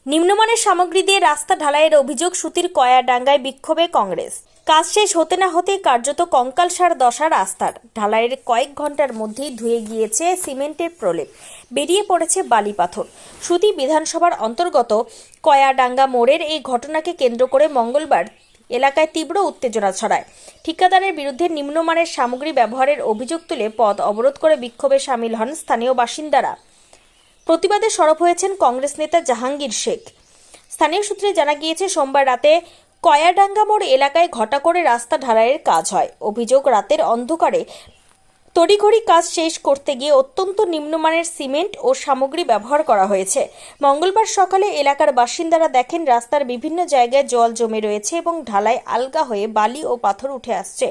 নিম্নমানের সামগ্রী দিয়ে রাস্তা ঢালাইয়ের অভিযোগ সুতির কয়াডাঙ্গায় বিক্ষোভে কংগ্রেস। কাজ শেষ হতে না হতেই কার্যত কঙ্কালসার দশা রাস্তার। ঢালাইয়ের কয়েক ঘন্টার মধ্যেই ধুয়ে গিয়েছে সিমেন্টের প্রলেপ, বেরিয়ে পড়েছে বালি পাথর। সুতি বিধানসভার অন্তর্গত কয়াডাঙ্গা মোড়ের এই ঘটনাকে কেন্দ্র করে মঙ্গলবার এলাকায় তীব্র উত্তেজনা ছড়ায়। ঠিকাদারের বিরুদ্ধে নিম্নমানের সামগ্রী ব্যবহারের অভিযোগ তুলে পথ অবরোধ করে বিক্ষোভে সামিল হন স্থানীয় বাসিন্দারা। প্রতিবাদে সরব হয়েছেন কংগ্রেস নেতা জাহাঙ্গীর শেখ। স্থানীয় সূত্রে জানা গিয়েছে, সোমবার রাতে কয়াডাঙ্গা মোড় এলাকায় ঘটা করে রাস্তা ঢালাইয়ের কাজ হয়। অভিযোগ, রাতের অন্ধকারে তড়িঘড়ি কাজ শেষ করতে গিয়ে অত্যন্ত নিম্নমানের সিমেন্ট ও সামগ্রী ব্যবহার করা হয়েছে। মঙ্গলবার সকালে এলাকার বাসিন্দারা দেখেন রাস্তার বিভিন্ন জায়গায় জল জমে রয়েছে এবং ঢালাই আলগা হয়ে বালি ও পাথর উঠে আসছে।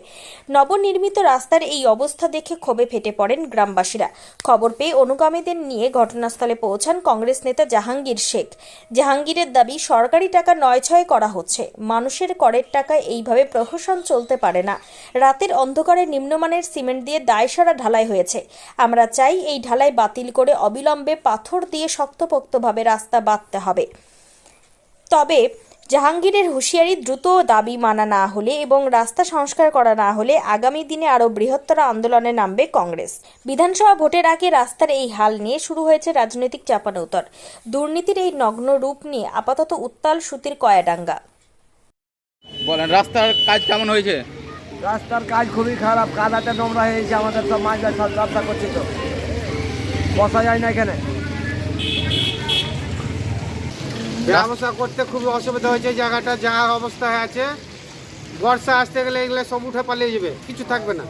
নবনির্মিত রাস্তার এই অবস্থা দেখে ক্ষোভে ফেটে পড়েন গ্রামবাসীরা। খবর পেয়ে অনুগামীদের নিয়ে ঘটনাস্থলে পৌঁছান কংগ্রেস নেতা জাহাঙ্গীর শেখ। জাহাঙ্গীরের দাবি, সরকারি টাকা নয়ছয় করা হচ্ছে, মানুষের করের টাকায় এইভাবে প্রহসন চলতে পারে না। রাতের অন্ধকারে নিম্নমানের সিমেন্ট দিয়ে দায়সারা ঢালাই হয়েছে। আমরা চাই এই ঢালাই বাতিল করে অবিলম্বে পাথর দিয়ে শক্তপোক্তভাবে রাস্তা বাঁধতে হবে। তবে জাহাঙ্গীরের হুঁশিয়ারি, দ্রুত দাবি মানা না হলে এবং রাস্তা সংস্কার করা না হলে আগামী দিনে আরও বৃহত্তর আন্দোলনে নামবে কংগ্রেস। বিধানসভা ভোটের আগে রাস্তার এই হাল নিয়ে শুরু হয়েছে রাজনৈতিক চাপানোউতর। দুর্নীতির এই নগ্ন রূপ নিয়ে আপাতত উত্তাল সুতির কয়াডাঙ্গা। বলেন, রাস্তার কাজ কেমন হয়েছে? রাস্তার কাজ খুবই খারাপ, কাদাতে নোংরা হয়েছে। আমাদের সব মাছ সব ব্যবসা করছি, তো বসা যায় না এখানে। ব্যবসা করতে খুবই অসুবিধা হয়েছে। জায়গাটা যা অবস্থায় আছে, বর্ষা আসতে গেলে এগুলো সব উঠে পালিয়ে যাবে, কিছু থাকবে না।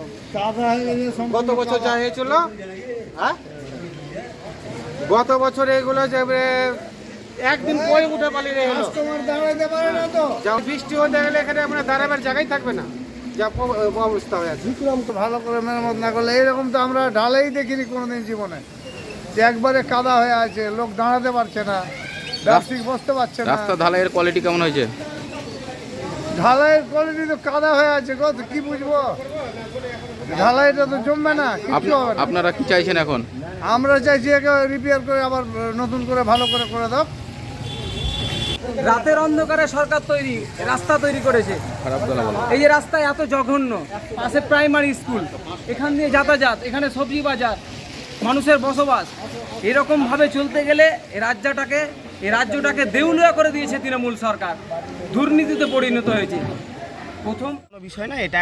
গত বছর যা হয়েছিল, হ্যাঁ গত বছর এগুলো যাবে একদিন পরে উঠে পালিয়ে গেল। যা বৃষ্টি হতে গেলে এখানে আমরা দাঁড়াবার জায়গায় থাকবে না, যা অবস্থা হয়ে আছে। ভালো করে মেরামত না করলে এইরকম তো আমরা ঢালাই দেখিনি কোনোদিন জীবনে, যে একবারে কাদা হয়ে আছে, লোক দাঁড়াতে পারছে না, ব্যবসায়িক বসতে পারছে না। রাস্তা ঢালাইয়ের কোয়ালিটি কেমন হয়েছে? ঢালাইয়ের কোয়ালিটি তো কাদা হয়ে আছে গো, তো কি বুঝবো, ঢালাইটা তো জমবে না, কিছু হবে না। আপনারা কি চাইছেন এখন? আমরা চাইছি একে রিপেয়ার করে আবার নতুন করে ভালো করে দাও। রাতের অন্ধকারে সরকার রাস্তা তৈরি করেছে। খারাপ গলা বলো। এই যে রাস্তায় এত জঘন্য, পাশে প্রাইমারি স্কুল, এখান দিয়ে যাতায়াত, এখানে সবজি বাজার, মানুষের বসবাস, এরকম ভাবে চলতে গেলে এই রাজ্যটাকে দেউলিয়া করে দিয়েছে তৃণমূল সরকার। দুর্নীতিতে পরিণত হয়েছে। প্রথম বিষয় না, এটা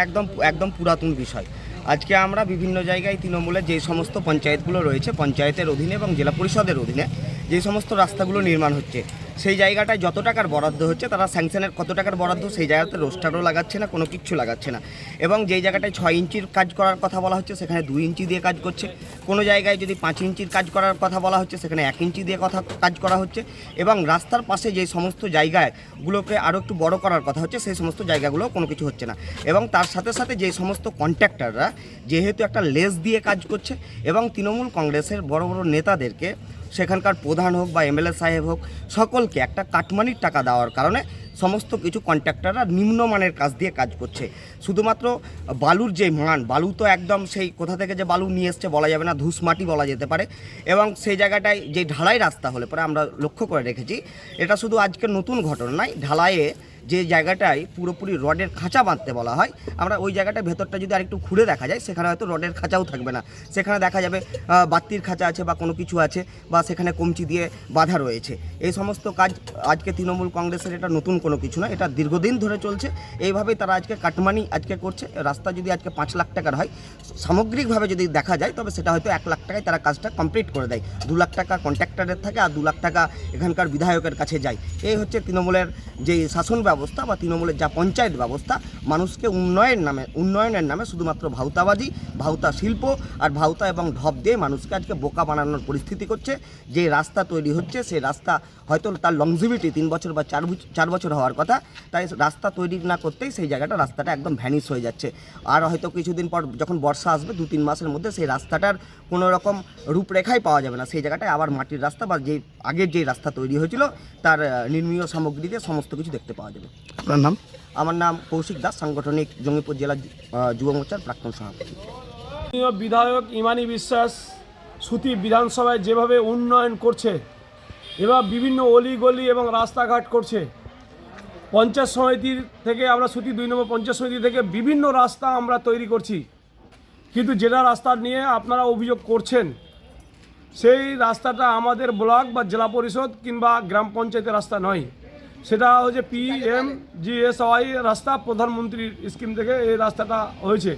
একদম পুরাতন বিষয়। আজকে আমরা বিভিন্ন জায়গায় তৃণমূলের যে সমস্ত পঞ্চায়েতগুলো রয়েছে, পঞ্চায়েতের অধীনে এবং জেলা পরিষদের অধীনে যে সমস্ত রাস্তাগুলো নির্মাণ হচ্ছে, সেই জায়গাটায় যত টাকার বরাদ্দ হচ্ছে, তারা স্যাংশনের কত টাকার বরাদ্দ, সেই জায়গাতে রোস্টারও লাগাচ্ছে না, কোনো কিচ্ছু লাগাচ্ছে না। এবং যেই জায়গাটায় 6 ইঞ্চির কাজ করার কথা বলা হচ্ছে, সেখানে 2 ইঞ্চি দিয়ে কাজ করছে। কোনো জায়গায় যদি 5 ইঞ্চির কাজ করার কথা বলা হচ্ছে, সেখানে 1 ইঞ্চি দিয়ে কাজ করা হচ্ছে। এবং রাস্তার পাশে যে সমস্ত জায়গাগুলোকে আরও একটু বড় করার কথা হচ্ছে, সেই সমস্ত জায়গাগুলো কোনো কিছু হচ্ছে না। এবং তার সাথে সাথে যে সমস্ত কন্ট্রাক্টররা যেহেতু একটা লেজ দিয়ে কাজ করছে, এবং তৃণমূল কংগ্রেসের বড় বড় নেতাদেরকে, সেখানকার প্রধান হোক বা এমএলএ সাহেব হোক, সকলকে একটা কাটমানির টাকা দেওয়ার কারণে সমস্ত কিছু কন্ট্রাক্টররা নিম্নমানের কাজ দিয়ে কাজ করছে। শুধুমাত্র বালুর যে বালু তো একদম সেই কোথা থেকে যে বালু নিয়ে এসছে বলা যাবে না, ধূসমাটি বলা যেতে পারে। এবং সেই জায়গাটায় যে ঢালাই রাস্তা হলে পরে আমরা লক্ষ্য করে রেখেছি, এটা শুধু আজকের নতুন ঘটনা নয়। ঢালাইয়ে যে জায়গাটায় পুরোপুরি রডের খাঁচা বাঁধতে বলা হয়, আমরা ওই জায়গাটার ভেতরটা যদি আরেকটু ঘুরে দেখা যায়, সেখানে হয়তো রডের খাঁচাও থাকবে না, সেখানে দেখা যাবে বাতির খাঁচা আছে বা কোনো কিছু আছে, বা সেখানে কমচি দিয়ে বাঁধা রয়েছে। এই সমস্ত কাজ আজকে তৃণমূল কংগ্রেসের এটা নতুন কোনো কিছু না, এটা দীর্ঘদিন ধরে চলছে। এইভাবেই তারা আজকে কাটমানি করছে। রাস্তা যদি আজকে 5 লাখ টাকার হয়, সামগ্রিকভাবে যদি দেখা যায়, তবে সেটা হয়তো 1 লাখ টাকায় তারা কাজটা কমপ্লিট করে দেয়। 2 লাখ টাকা কন্ট্রাক্টরের থাকে, আর 2 লাখ টাকা এখানকার বিধায়কের কাছে যায়। এই হচ্ছে তৃণমূলের যে শাসন ব্যবস্থা বা তৃণমূলের যা পঞ্চায়েত ব্যবস্থা। মানুষকে উন্নয়নের নামে শুধুমাত্র ভাউতাবাজি, ভাউতা শিল্প আর ভাউতা এবং ঢপ দিয়ে মানুষকে আজকে বোকা বানানোর পরিস্থিতি করছে। যে রাস্তা তৈরি হচ্ছে, সেই রাস্তা হয়তো তার লংজিভিটি 3 বছর বা 4 বছর হওয়ার কথা, তাই রাস্তা তৈরি না করতেই সেই রাস্তাটা একদম ভ্যানিশ হয়ে যাচ্ছে। আর হয়তো কিছুদিন পর যখন বর্ষা আসবে, 2-3 মাসের মধ্যে সেই রাস্তাটার কোনো রকম রূপরেখাই পাওয়া যাবে না। সেই জায়গাটায় আবার মাটির রাস্তা বা যে আগের যে রাস্তা তৈরি হয়েছিল, তার নির্মীয় সামগ্রী দিয়ে সমস্ত কিছু দেখতে পাওয়া যাবে। আপনার নাম? আমার নাম কৌশিক দাস, সাংগঠনিক জঙ্গিপুর জেলা যুব মোর্চার প্রাক্তন সভাপতি। বিধায়ক ইমানি বিশ্বাস সুতি বিধানসভায় যেভাবে উন্নয়ন করছে, এবার বিভিন্ন অলি গলি এবং রাস্তাঘাট করছে। পঞ্চায়েত সমিতির থেকে আমরা সুতি 2 নম্বর পঞ্চায়েত সমিতি থেকে বিভিন্ন রাস্তা আমরা তৈরি করছি, কিন্তু যেটা রাস্তা নিয়ে আপনারা অভিযোগ করছেন সেই রাস্তাটা আমাদের ব্লক বা জেলা পরিষদ কিংবা গ্রাম পঞ্চায়েতের রাস্তা নয়, সেটা হচ্ছে PMGSY রাস্তা, প্রধানমন্ত্রীর স্কিম থেকে এই রাস্তাটা হয়েছে।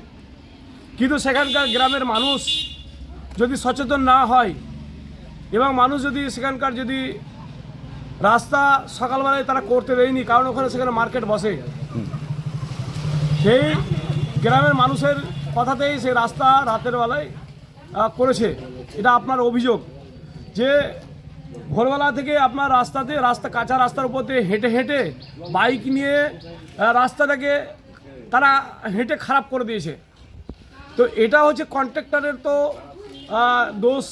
কিন্তু সেখানকার গ্রামের মানুষ যদি সচেতন না হয় এবং মানুষ যদি সেখানকার যদি রাস্তা সকালবেলায় তারা করতে দেয়নি, কারণ ওখানে সেখানে মার্কেট বসে, সেই গ্রামের মানুষের কথাতেই সেই রাস্তা রাতের বেলায় করেছে। এটা আপনার অভিযোগ যে ভোরবেলা থেকে আপনার রাস্তা কাঁচা রাস্তার উপর দিয়ে হেঁটে হেঁটে বাইক নিয়ে রাস্তাটাকে তারা হেঁটে খারাপ করে দিয়েছে। তো এটা হচ্ছে কন্ট্রাক্টরের তো দোষ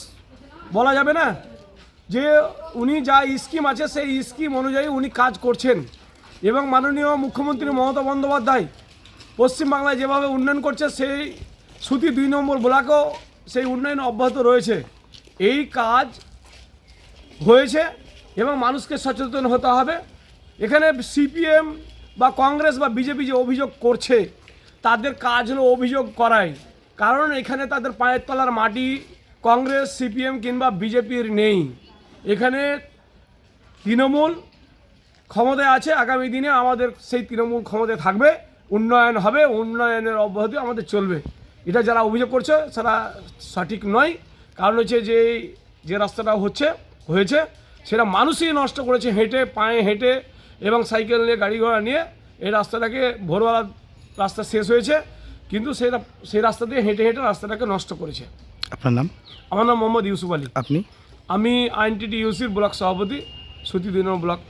বলা যাবে না, যে উনি যা স্কিম আছে সেই স্কিম অনুযায়ী উনি কাজ করছেন এবং মাননীয় মুখ্যমন্ত্রী মমতা বন্দ্যোপাধ্যায় পশ্চিমবাংলায় যেভাবে উন্নয়ন করছে সেই সুতি 2 নম্বর ব্লকেও সেই উন্নয়ন অব্যাহত রয়েছে। এই কাজ হয়েছে এবং মানুষকে সচেতন হতে হবে। এখানে CPM বা কংগ্রেস বা বিজেপি যে অভিযোগ করছে তাদের কাজ হলো অভিযোগ করাই, কারণ এখানে তাদের পায়ের তলার মাটি কংগ্রেস CPM কিংবা বিজেপির নেই। এখানে তৃণমূল ক্ষমতায় আছে, আগামী দিনে আমাদের সেই তৃণমূল ক্ষমতায় থাকবে, উন্নয়ন হবে, উন্নয়নের অব্যাহতি আমাদের চলবে। এটা যারা অভিযোগ করছে সেটা সঠিক নয়, কারণ হচ্ছে যে রাস্তাটা হয়েছে সেটা মানুষই নষ্ট করেছে, পায়ে হেঁটে এবং সাইকেল নিয়ে গাড়ি ঘোড়া নিয়ে এই রাস্তাটাকে ভোরবেলা রাস্তা শেষ হয়েছে, কিন্তু সেই রাস্তা দিয়ে হেঁটে হেঁটে রাস্তাটাকে নষ্ট করেছে। আপনার নাম? আমার নাম মোহাম্মদ ইউসুফ আলী। আপনি? আমি INTTUCর ব্লক সভাপতি, সুতি 2 নম্বর ব্লক।